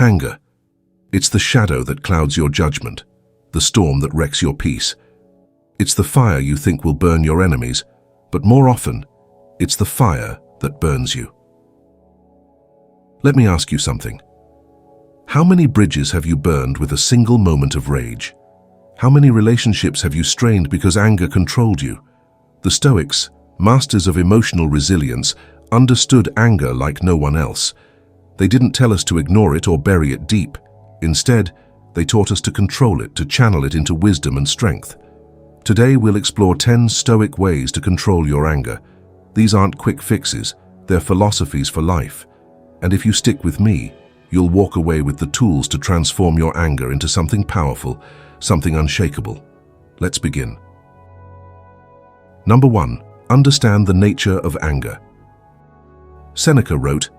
Anger. It's the shadow that clouds your judgment, the storm that wrecks your peace. It's the fire you think will burn your enemies, but more often, it's the fire that burns you. Let me ask you something. How many bridges have you burned with a single moment of rage? How many relationships have you strained because anger controlled you? The Stoics, masters of emotional resilience, understood anger like no one else. They didn't tell us to ignore it or bury it deep. Instead, they taught us to control it, to channel it into wisdom and strength. Today, we'll explore 10 Stoic ways to control your anger. These aren't quick fixes, they're philosophies for life. And if you stick with me, you'll walk away with the tools to transform your anger into something powerful, something unshakable. Let's begin. Number 1. Understand the nature of anger. Seneca wrote,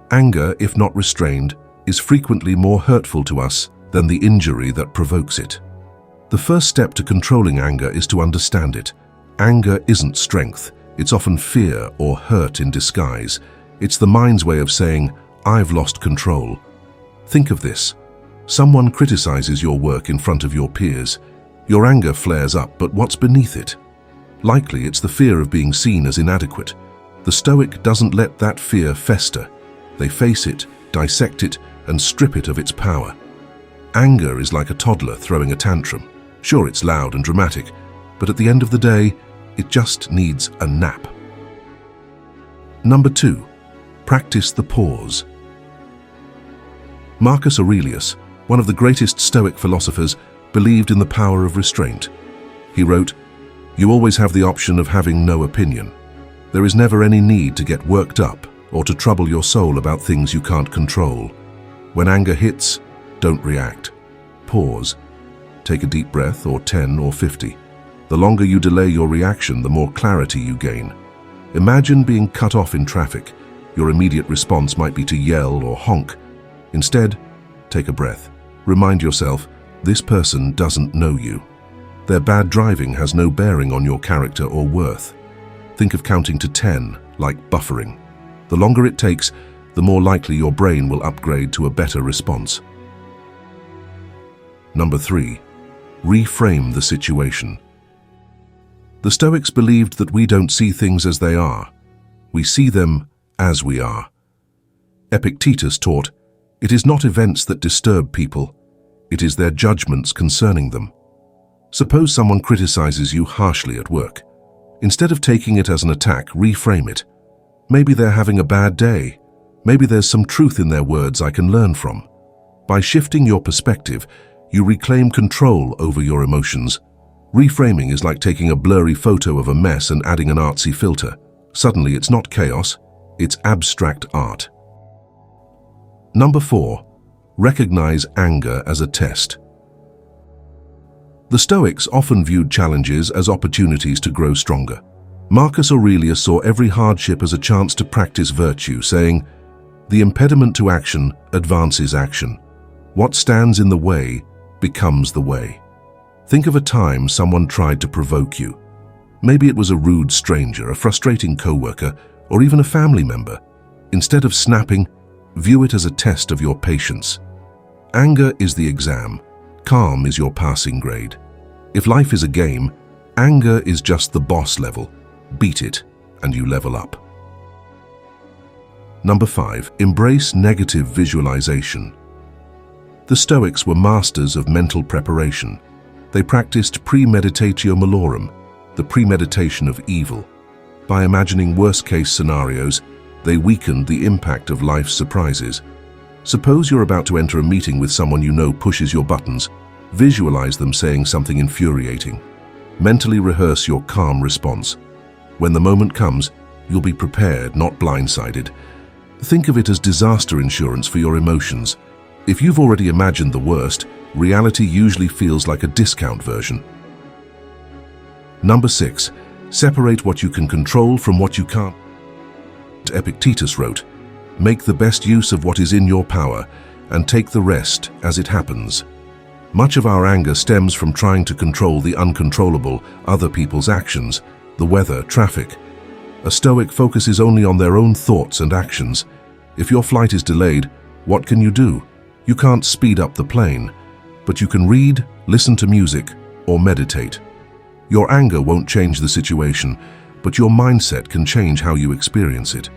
"Anger, if not restrained, is frequently more hurtful to us than the injury that provokes it." The first step to controlling anger is to understand it. Anger isn't strength. It's often fear or hurt in disguise. It's the mind's way of saying, "I've lost control." Think of this. Someone criticizes your work in front of your peers. Your anger flares up, but what's beneath it? Likely it's the fear of being seen as inadequate. The Stoic doesn't let that fear fester. They face it, dissect it, and strip it of its power. Anger is like a toddler throwing a tantrum. Sure, it's loud and dramatic, but at the end of the day, it just needs a nap. Number 2. Practice the pause. Marcus Aurelius, one of the greatest Stoic philosophers, believed in the power of restraint. He wrote, "You always have the option of having no opinion. There is never any need to get worked up or to trouble your soul about things you can't control. When anger hits, don't react. Pause. Take a deep breath, or 10 or 50. The longer you delay your reaction, the more clarity you gain. Imagine being cut off in traffic. Your immediate response might be to yell or honk. Instead, take a breath. Remind yourself, this person doesn't know you. Their bad driving has no bearing on your character or worth. Think of counting to 10, like buffering. The longer it takes, the more likely your brain will upgrade to a better response. Number 3. Reframe the situation. The Stoics believed that we don't see things as they are. We see them as we are. Epictetus taught, "It is not events that disturb people, it is their judgments concerning them." Suppose someone criticizes you harshly at work. Instead of taking it as an attack, reframe it. Maybe they're having a bad day. Maybe there's some truth in their words I can learn from. By shifting your perspective, you reclaim control over your emotions. Reframing is like taking a blurry photo of a mess and adding an artsy filter. Suddenly it's not chaos, it's abstract art. Number 4. Recognize anger as a test. The Stoics often viewed challenges as opportunities to grow stronger. Marcus Aurelius saw every hardship as a chance to practice virtue, saying, "The impediment to action advances action. What stands in the way becomes the way." Think of a time someone tried to provoke you. Maybe it was a rude stranger, a frustrating coworker, or even a family member. Instead of snapping, view it as a test of your patience. Anger is the exam. Calm is your passing grade. If life is a game, anger is just the boss level. Beat it, and you level up. Number 5. Embrace negative visualization. The Stoics were masters of mental preparation. They practiced premeditatio malorum, the premeditation of evil. By imagining worst-case scenarios, they weakened the impact of life's surprises. Suppose you're about to enter a meeting with someone you know pushes your buttons. Visualize them saying something infuriating. Mentally rehearse your calm response. When the moment comes, you'll be prepared, not blindsided. Think of it as disaster insurance for your emotions. If you've already imagined the worst, reality usually feels like a discount version. Number 6. Separate what you can control from what you can't. Epictetus wrote, "Make the best use of what is in your power, and take the rest as it happens." Much of our anger stems from trying to control the uncontrollable, other people's actions, the weather, traffic. A Stoic focuses only on their own thoughts and actions. If your flight is delayed, what can you do? You can't speed up the plane, but you can read, listen to music, or meditate. Your anger won't change the situation, but your mindset can change how you experience it.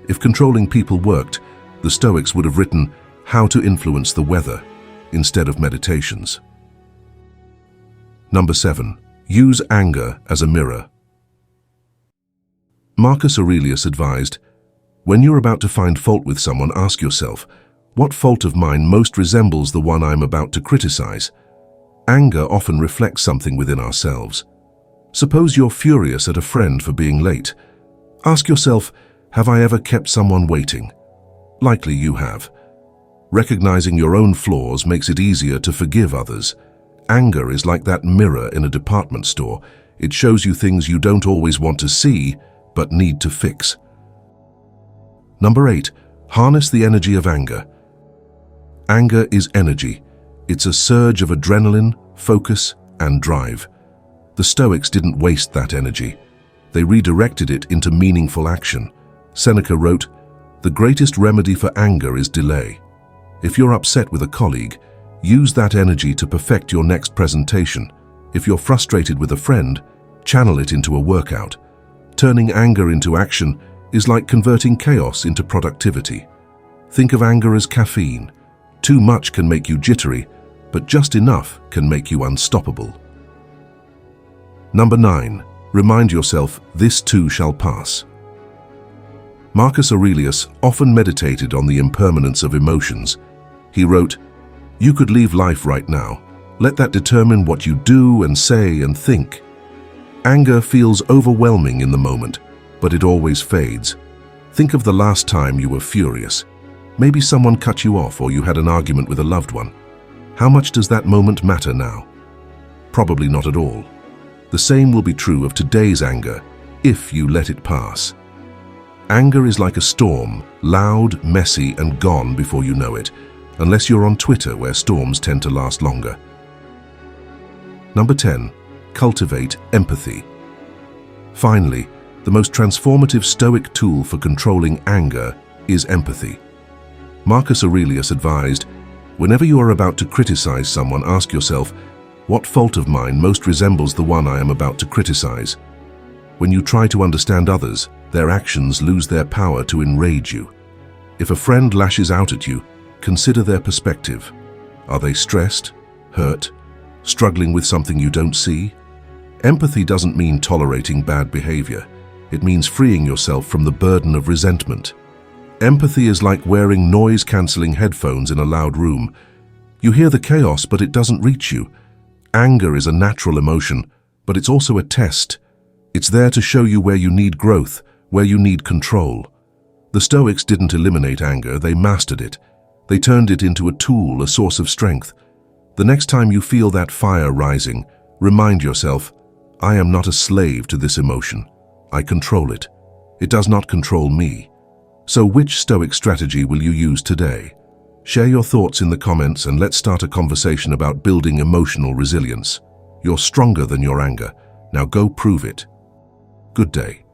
If controlling people worked, the Stoics would have written How to Influence the Weather instead of Meditations. Number 7. Use anger as a mirror. Marcus Aurelius advised, when you're about to find fault with someone, ask yourself, what fault of mine most resembles the one I'm about to criticize? Anger often reflects something within ourselves. Suppose you're furious at a friend for being late. Ask yourself, have I ever kept someone waiting? Likely you have. Recognizing your own flaws makes it easier to forgive others. Anger is like that mirror in a department store. It shows you things you don't always want to see, but need to fix. Number 8. Harness the energy of anger. Anger is energy. It's a surge of adrenaline, focus, and drive. The Stoics didn't waste that energy. They redirected it into meaningful action. Seneca wrote, "The greatest remedy for anger is delay." If you're upset with a colleague, use that energy to perfect your next presentation. If you're frustrated with a friend, channel it into a workout. Turning anger into action is like converting chaos into productivity. Think of anger as caffeine. Too much can make you jittery, but just enough can make you unstoppable. Number 9. Remind yourself, this too shall pass. Marcus Aurelius often meditated on the impermanence of emotions. He wrote, "You could leave life right now. Let that determine what you do and say and think." Anger feels overwhelming in the moment, but it always fades. Think of the last time you were furious. Maybe someone cut you off or you had an argument with a loved one. How much does that moment matter now? Probably not at all. The same will be true of today's anger, if you let it pass. Anger is like a storm, loud, messy, and gone before you know it, unless you're on Twitter where storms tend to last longer. Number 10. Cultivate empathy. Finally, the most transformative Stoic tool for controlling anger is empathy. Marcus Aurelius advised, whenever you are about to criticize someone, ask yourself, what fault of mine most resembles the one I am about to criticize? When you try to understand others, their actions lose their power to enrage you. If a friend lashes out at you, consider their perspective. Are they stressed, hurt, struggling with something you don't see? Empathy doesn't mean tolerating bad behavior. It means freeing yourself from the burden of resentment. Empathy is like wearing noise-canceling headphones in a loud room. You hear the chaos, but it doesn't reach you. Anger is a natural emotion, but it's also a test. It's there to show you where you need growth, where you need control. The Stoics didn't eliminate anger, they mastered it. They turned it into a tool, a source of strength. The next time you feel that fire rising, remind yourself, I am not a slave to this emotion. I control it. It does not control me. So which Stoic strategy will you use today? Share your thoughts in the comments and let's start a conversation about building emotional resilience. You're stronger than your anger. Now go prove it. Good day.